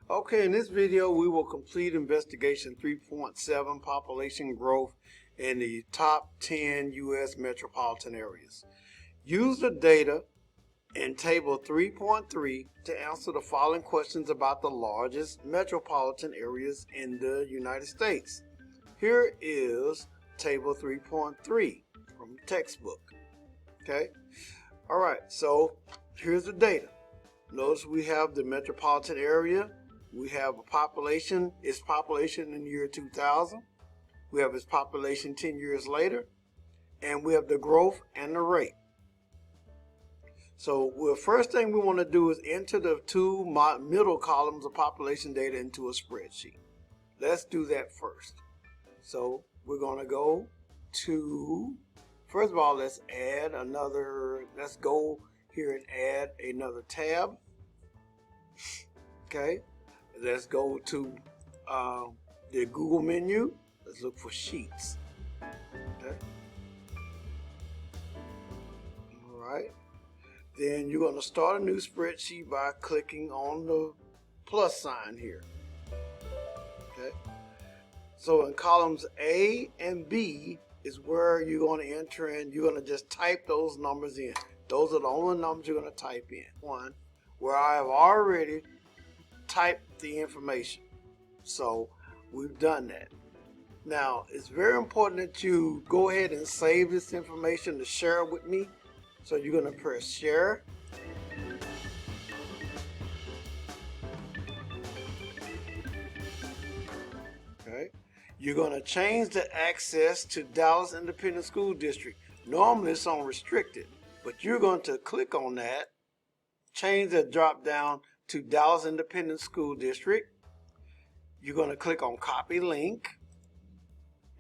Okay, in this video we will complete investigation 3.7, population growth in the top 10 U.S. metropolitan areas. Use the data in table 3.3 to answer the following questions about the largest metropolitan areas in the United States. Here is table 3.3 from the textbook. Okay, all right, so here's the data. Notice we have the metropolitan area. We have a population, its population in the year 2000. We have its population 10 years later. And we have the growth and the rate. So the first thing we want to do is enter the two middle columns of population data into a spreadsheet. Let's do that first. So we're going to go to, first of all, let's go here and add another tab. Okay. Let's go to the Google menu. Let's look for Sheets. Okay. All right. Then you're going to start a new spreadsheet by clicking on the plus sign here. Okay. So in columns A and B is where you're going to enter in. You're going to just type those numbers in. Those are the only numbers you're going to type in. One, where I have already type the information. So we've done that. Now it's very important that you go ahead and save this information to share it with me. So you're going to press share. Okay. You're going to change the access to Dallas Independent School District. Normally it's on restricted, but you're going to click on that, change the drop down to Dallas Independent School District. You're going to click on copy link,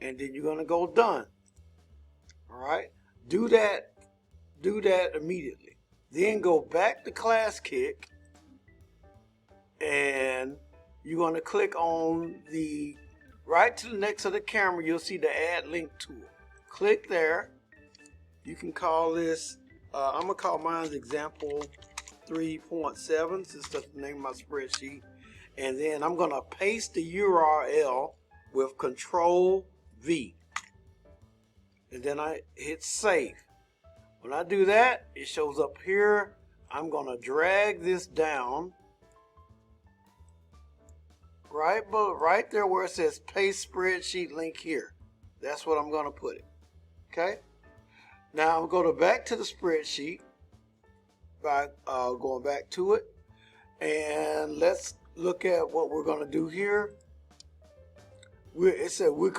and then you're going to go done. All right, do that immediately. Then go back to Classkick, and you're going to click on the right to the next to the camera. You'll see the add link tool. Click there. You can call this I'm gonna call mine example 3.7 since that's the name of my spreadsheet, and then I'm gonna paste the URL with Control V, and then I hit save. When I do that, it shows up here. I'm gonna drag this down right there where it says paste spreadsheet link here. That's what I'm gonna put it. Okay, now I'm going back to the spreadsheet by going back to it, and let's look at what we're going to do here. It said we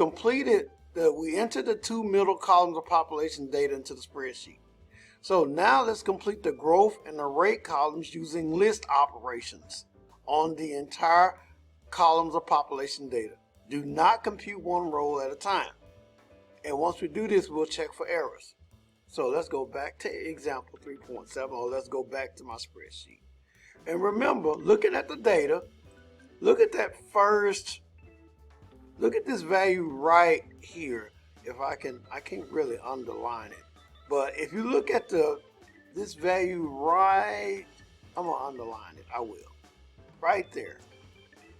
entered the two middle columns of population data into the spreadsheet. So now let's complete the growth and the rate columns using list operations on the entire columns of population data. Do not compute one row at a time. And once we do this, we'll check for errors. So let's go back to example 3.7, or let's go back to my spreadsheet. And remember, looking at the data, look at that first, look at this value right here. If I can't really underline it. But if you look at this value right, I'm going to underline it, I will. Right there.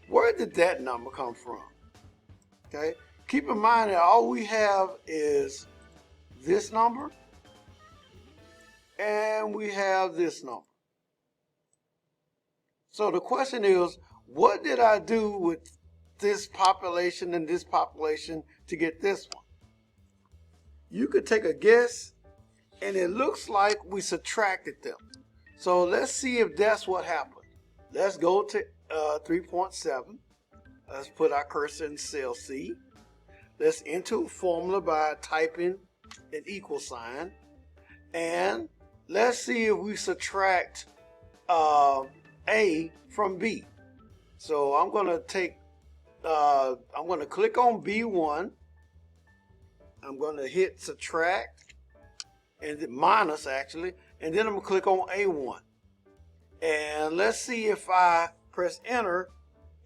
Where did that number come from? Okay. Keep in mind that all we have is this number, and we have this number. So the question is, what did I do with this population and this population to get this one? You could take a guess, and it looks like we subtracted them. So let's see if that's what happened. Let's go to 3.7. Let's put our cursor in cell C. Let's enter a formula by typing an equal sign, and let's see if we subtract A from B. So I'm going to click on B1. I'm going to hit subtract, and minus actually, and then I'm going to click on A1. And let's see if I press enter,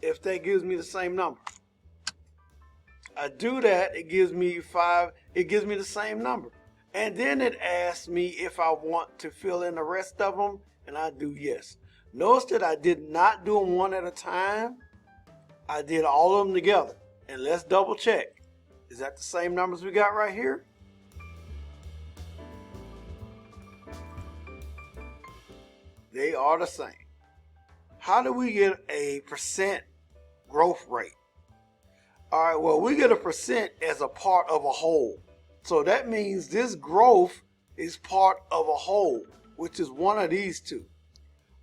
if that gives me the same number. I do that, it gives me 5, it gives me the same number. And then it asks me if I want to fill in the rest of them, and I do yes. Notice that I did not do them one at a time. I did all of them together. And let's double check. Is that the same numbers we got right here? They are the same. How do we get a percent growth rate? All right, well, we get a percent as a part of a whole. So that means this growth is part of a whole, which is one of these two.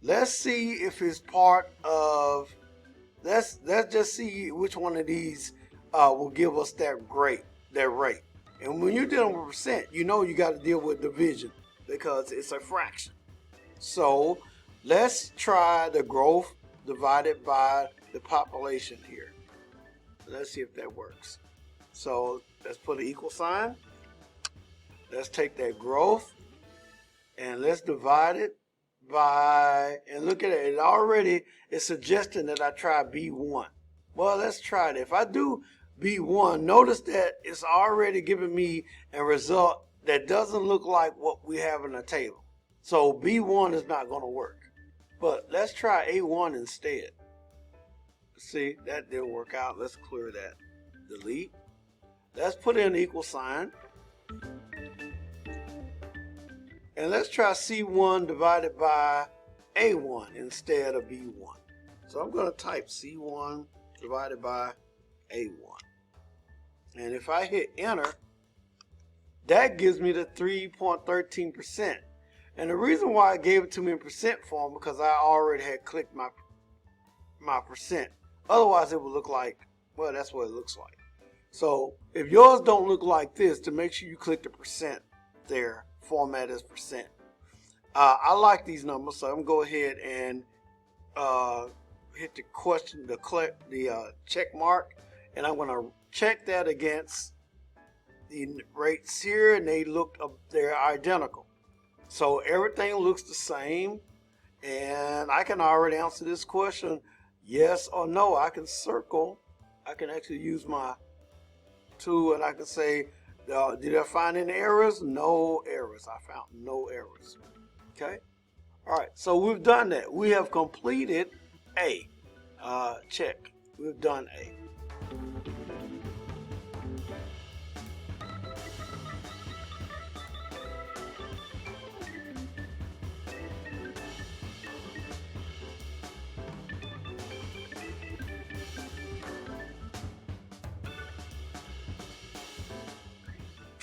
Let's see if it's part of, let's just see which one of these will give us that rate. And when you're dealing with percent, you know you got to deal with division because it's a fraction. So let's try the growth divided by the population here. Let's see if that works. So let's put an equal sign. Let's take that growth and let's divide it by, and look at it, it already is suggesting that I try B1. Well, let's try it. If I do B1, notice that it's already giving me a result that doesn't look like what we have in the table. So B1 is not going to work. But let's try A1 instead. See, that didn't work out. Let's clear that. Delete. Let's put in an equal sign. And let's try C1 divided by A1 instead of B1. So I'm going to type C1 divided by A1. And if I hit enter, that gives me the 3.13%. And the reason why it gave it to me in percent form because I already had clicked my percent. Otherwise it would look like, well, that's what it looks like. So if yours don't look like this, to make sure you click the percent there, format as percent. I like these numbers, so I'm going to go ahead and hit the question, the check mark, and I'm going to check that against the rates here, and they're identical. So everything looks the same, and I can already answer this question yes or no. I can circle. I can actually use my tool and I can say, did I find any errors? No errors. I found no errors. Okay. All right. So we've done that. We have completed A. Check. We've done A.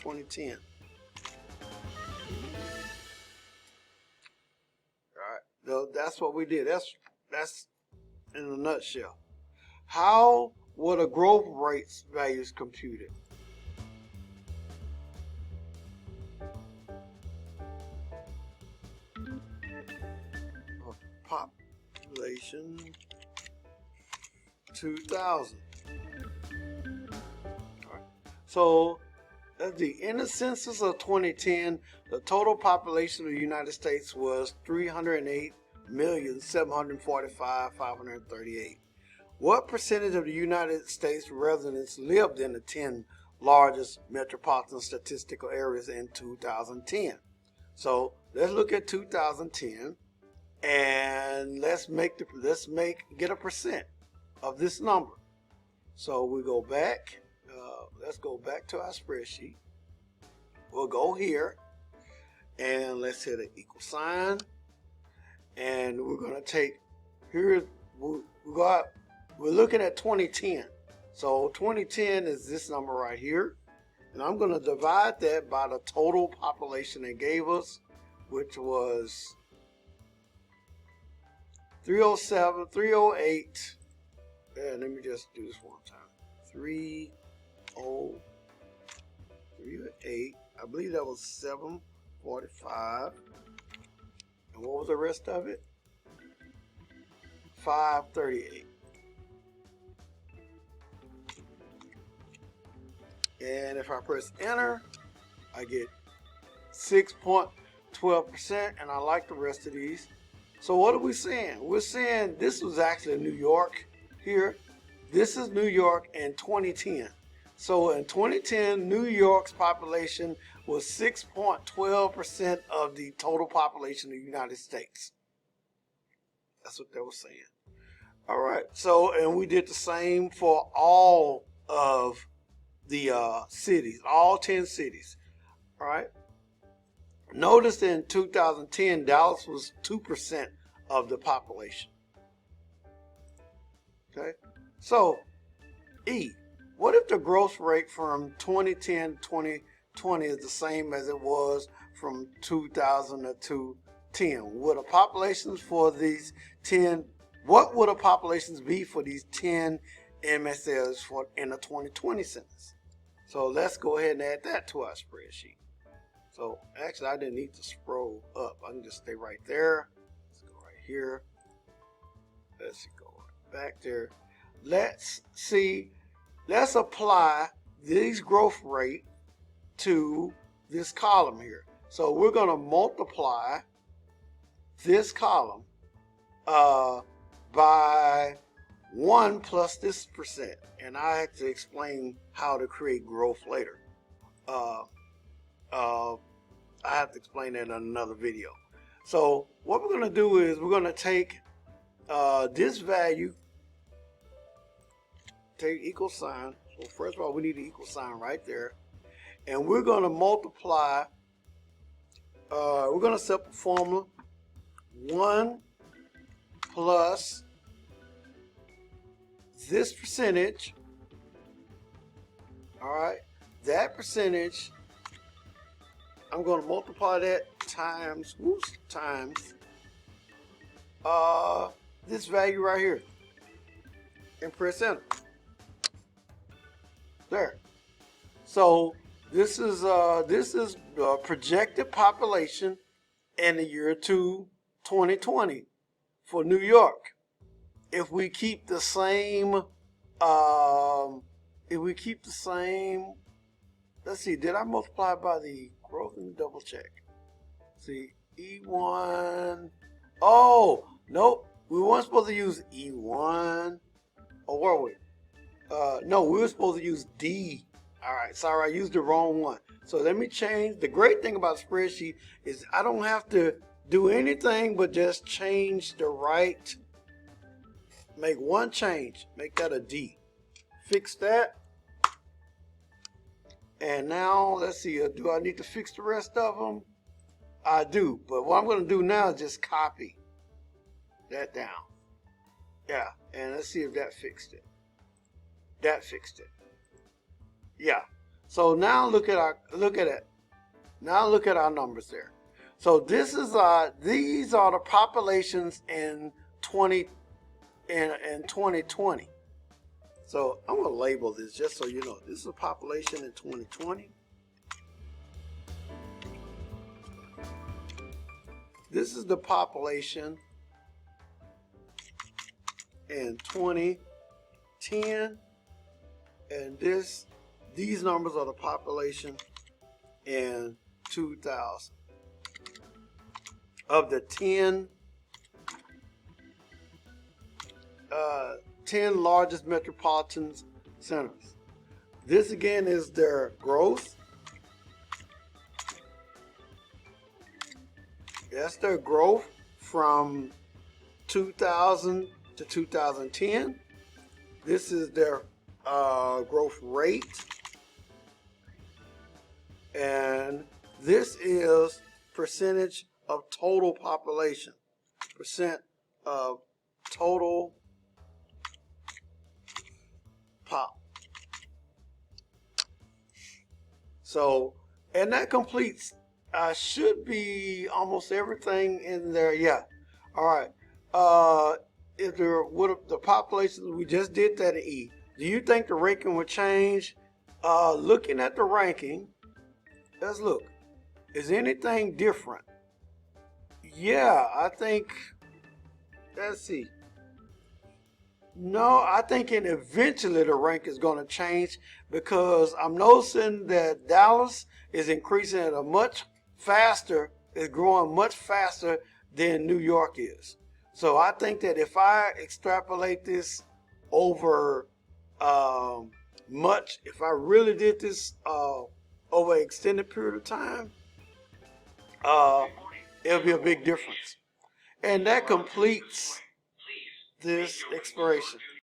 $20.10. All right, that's what we did. That's in a nutshell. How were the growth rates values computed? Population 2000. All right. So in the census of 2010, the total population of the United States was 308,745,538. What percentage of the United States residents lived in the 10 largest metropolitan statistical areas in 2010? So let's look at 2010 and let's get a percent of this number. So we go back. Let's go back to our spreadsheet. We'll go here and let's hit an equal sign. And we're going to take here. We're looking at 2010. So 2010 is this number right here. And I'm going to divide that by the total population they gave us, which was 308. And let me just do this one time. 308. I believe that was 745. And what was the rest of it? 538. And if I press enter, I get 6.12%, and I like the rest of these. So what are we saying? We're saying this was actually New York here. This is New York in 2010. So in 2010, New York's population was 6.12% of the total population of the United States. That's what they were saying. All right. So, and we did the same for all of the cities, all 10 cities. All right. Notice in 2010, Dallas was 2% of the population. Okay. So, E, what if the growth rate from 2010 to 2020 is the same as it was from 2000 to 2010? Would the populations for these 10, what would the populations be for these 10 MSLs for in the 2020 census? So let's go ahead and add that to our spreadsheet. So actually I didn't need to scroll up. I can just stay right there. Let's go right here. Let's go back there. Let's see. Let's apply these growth rate to this column here. So we're going to multiply this column by 1 plus this percent. And I have to explain how to create growth later. I have to explain that in another video. So what we're going to do is we're going to take this value, take equal sign. So first of all, we need an equal sign right there. And we're going to multiply, we're going to set up a formula, 1 plus this percentage, all right, that percentage, I'm going to multiply that times, times this value right here, and press enter. There. So this is the projected population in the year 2020 for New York. If we keep the same, let's see, did I multiply by the growth? Let me double check. See, E1, oh, nope, we weren't supposed to use E1, or were we? No, we were supposed to use D. All right, sorry, I used the wrong one. So let me change. The great thing about spreadsheet is I don't have to do anything but just change the right, make one change, make that a D. Fix that. And now, let's see, do I need to fix the rest of them? I do, but what I'm going to do now is just copy that down. Yeah, and let's see if that fixed it. That fixed it. Yeah. So now look at it. Now look at our numbers there. So this is these are the populations in 2020. So I'm going to label this just so you know. This is a population in 2020. This is the population in 2010. And these numbers are the population in 2000. Of the 10 largest metropolitan centers. This again is their growth. That's their growth from 2000 to 2010. This is their growth rate. And this is percentage of total population. Percent of total pop. So, and that completes, should be almost everything in there. Yeah. All right. If there would the population, we just did that in E. Do you think the ranking would change? Looking at the ranking, let's look. Is anything different? Yeah, I think, let's see. No, I think eventually the rank is going to change because I'm noticing that Dallas is increasing at a much faster, is growing much faster than New York is. So I think that if I extrapolate this over if I really did this over an extended period of time, it'll be a big difference. And that completes this expiration.